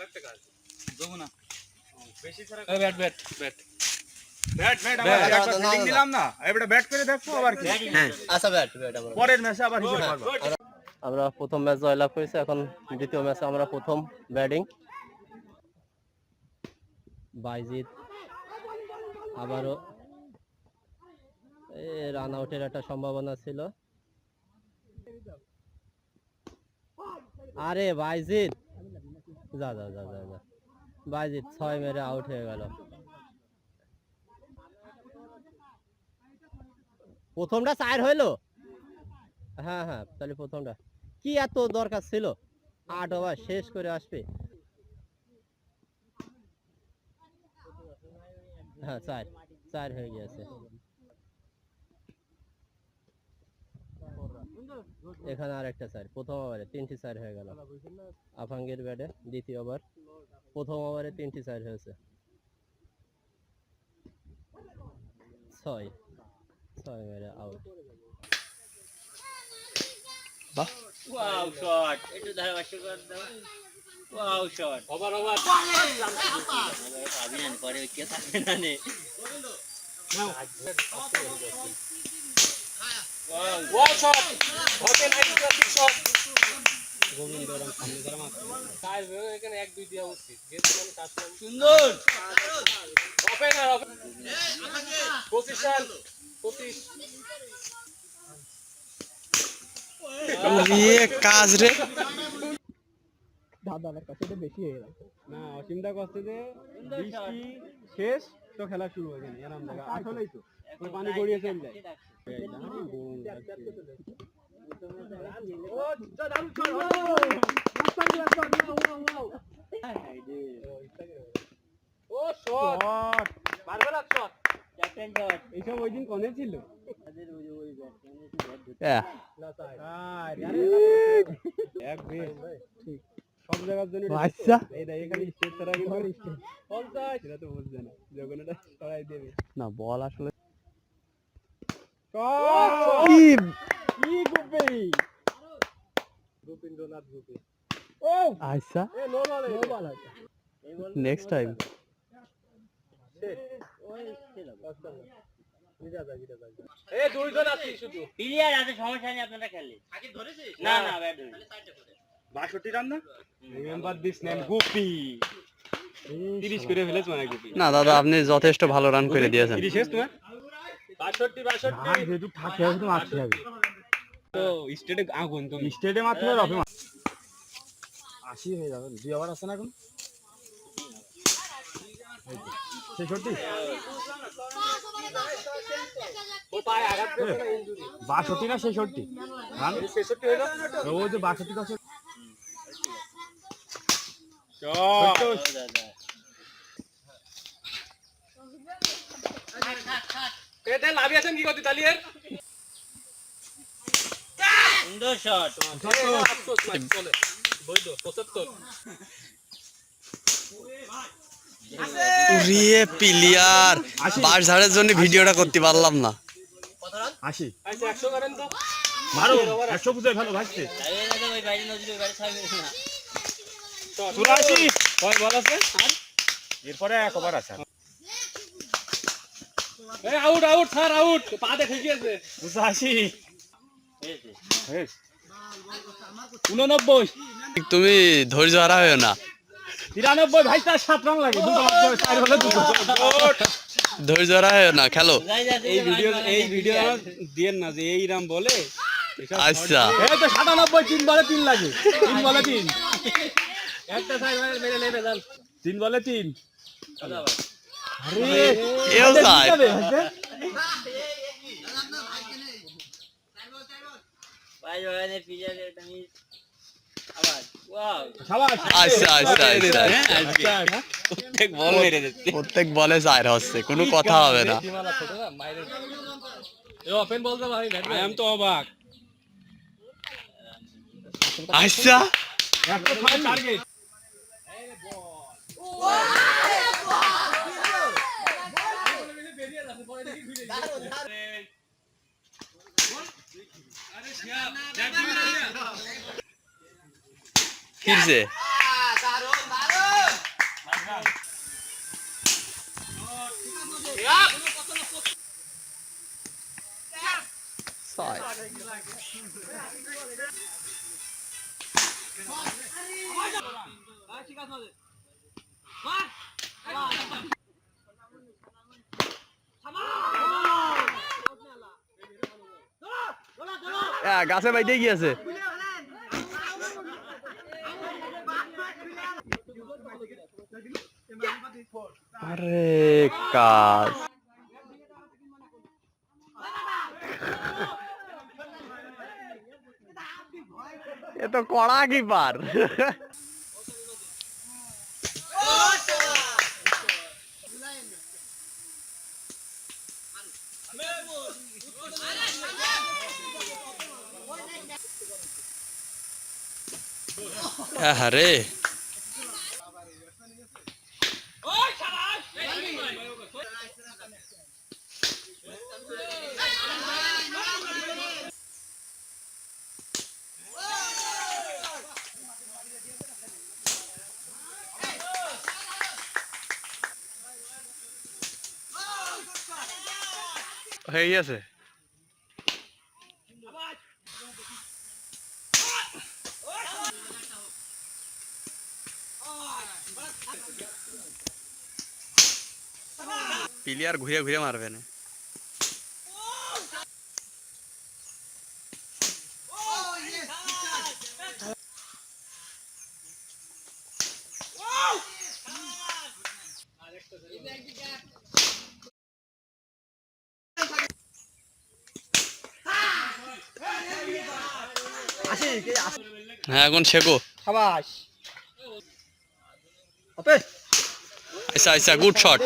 লাখ টাকা দেবো না বেশি ছাড়া bat bat bat bat bat আমরা একবার ফিটিং দিলাম না এবারে ব্যাট করে দেখবো আবার কি হ্যাঁ আচ্ছা ব্যাট ব্যাট আমরা পরের ম্যাচে আবার হিসাব করব আমরা প্রথম ম্যাচ জয়লাভ করেছি এখন দ্বিতীয় ম্যাচে আমরা প্রথম ব্যাটিং বাইজিৎ আবারও রান আউটের একটা সম্ভাবনা ছিল আরে বাইজিৎ যা যা যা যা যা বাইজিৎ 6 মেরে আউট হয়ে গেল প্রথমটা 4 হইলো হ্যাঁ হ্যাঁ তাহলে প্রথমটা কি এত দরকার ছিল 8 ওভার শেষ করে আসবে হ্যাঁ 4 হয়ে গেছে এখানে আরেকটা 4 প্রথম ওভারে 3টি 4 হয়ে গেল আফাঙ্গের ব্যাটে দ্বিতীয় ওভার প্রথম ওভারে 3টি 4 হয়েছে 6 মেরে আউট বাহ ওয়াও শট একটু ধারাবাহিক করে দাও ওয়াও শট ওভার অভিনয় করে কে থাকে না নে wow shot hotel ice cream shot Gobindaram সামনে ধরা মারছে কাজ হয়ে এখানে 1 2 দেওয়া উচিত যেহেতু আমি কাজ করব সুন্দর ওপেনার পজিশন 25 ये काज रे দাদার কাছে তো বেশি হয়ে গেল না অসীমদা কষ্ট যে বৃষ্টি শেষ তো খেলা শুরু হয়ে গেল এরকম জায়গা আসলেই তো ওই পানি গড়িয়ে চলে যায় ও শট মারবেলা শট ক্যাপ্টেন শট এইসব ওই দিন কোনে ছিল তাদের ওই ব্যাটসম্যানের এক বেশ ঠিক সব জায়গার জন্য আচ্ছা এই দেখ এখানে স্টেজ ছাড়া কি হবে স্টেজ 50 সেটা তো বুঝছে না যখন এটা সরাই দেবে না বল আসলে কি কি গুপে গোবিন্দ্রনাথ গুপে ও আচ্ছা এ নো বল আছে নেক্সট টাইম এই দুইজন আছে শুধু প্লেয়ার আছে সমস্যা নেই আপনারা খেলে আগে ধরেছে না না ব্যাট ধরে 62 রান না রিমেম্বার দিস নেম গুপি 30 করে ফেলেছ মানে গুপি না দাদা আপনি যথেষ্ট ভালো রান করে দিয়েছেন 30 শেষ তোমার 62 আর যেটু থাকে তো মারতে হবে তো স্টেটে আগুন তুমি স্টেটে মারতে হবে রফে 80 হয়ে যাবে 2 ওভার আছে না এখন 66 ও পায়ে আঘাত পেয়েছে ইনজুরি 62 না 66 রান 66 হলো ও যে 62 কাছে এটা লাভি আছেন কি করতে তালিয়ের সুন্দর শট আফসোস ম্যাচ চলে বৈধ 75 রিয়ে প্লেয়ার বাস ঝাড়ের জন্য ভিডিওটা করতে পারলাম না 80 আচ্ছা 100 করেন তো মারো 100 বুঝে ভালো ভাসছে তাই না ওই বাইরে নজরে ওই বাইরে ছয় মেরে না 84 কয় বল আছে এরপরে এক ওভার আছে এই আউট আউট স্যার আউট পা দেখে গিয়েছে 85 হয়েছে বেশ 89 তুমি ধৈর্য হারা হয়েও না 93 ভাই তার 7 রান লাগে দুটো মাত্র 4 হলে দুটো ধৈর্য হারা হয়েও না খেলো যাই যাচ্ছে এই ভিডিও দেন না যে এই রাম বলে আচ্ছা এই তো 97 3 বলে 3 লাগে 3 বলে 3 একটা সাইড মেরে নেবে যান 3 বলে 3 আরে এও যায় ভাই জয়েনের প্লেয়ার এটা মিস আবার ওয়াও শাবাশ আচ্ছা আচ্ছা আচ্ছা প্রত্যেক বল মেরে দিচ্ছে প্রত্যেক বলে চার হচ্ছে কোনো কথা হবে না এই ওপেন বল দাও ভাই আই এম তো অবাক আচ্ছা একটা ফাইল টার্গেট ফিরছে গাছে বাইতে গিয়েছে। আরে কাজ এ তো কড়া কিপার। আরে হয়ে গেছে। প্লেয়ার ঘুরে ঘুরে মারবে না। হ্যাঁ এখন শেখো। সাবাস ওপে আচ্ছা আচ্ছা গুড শট।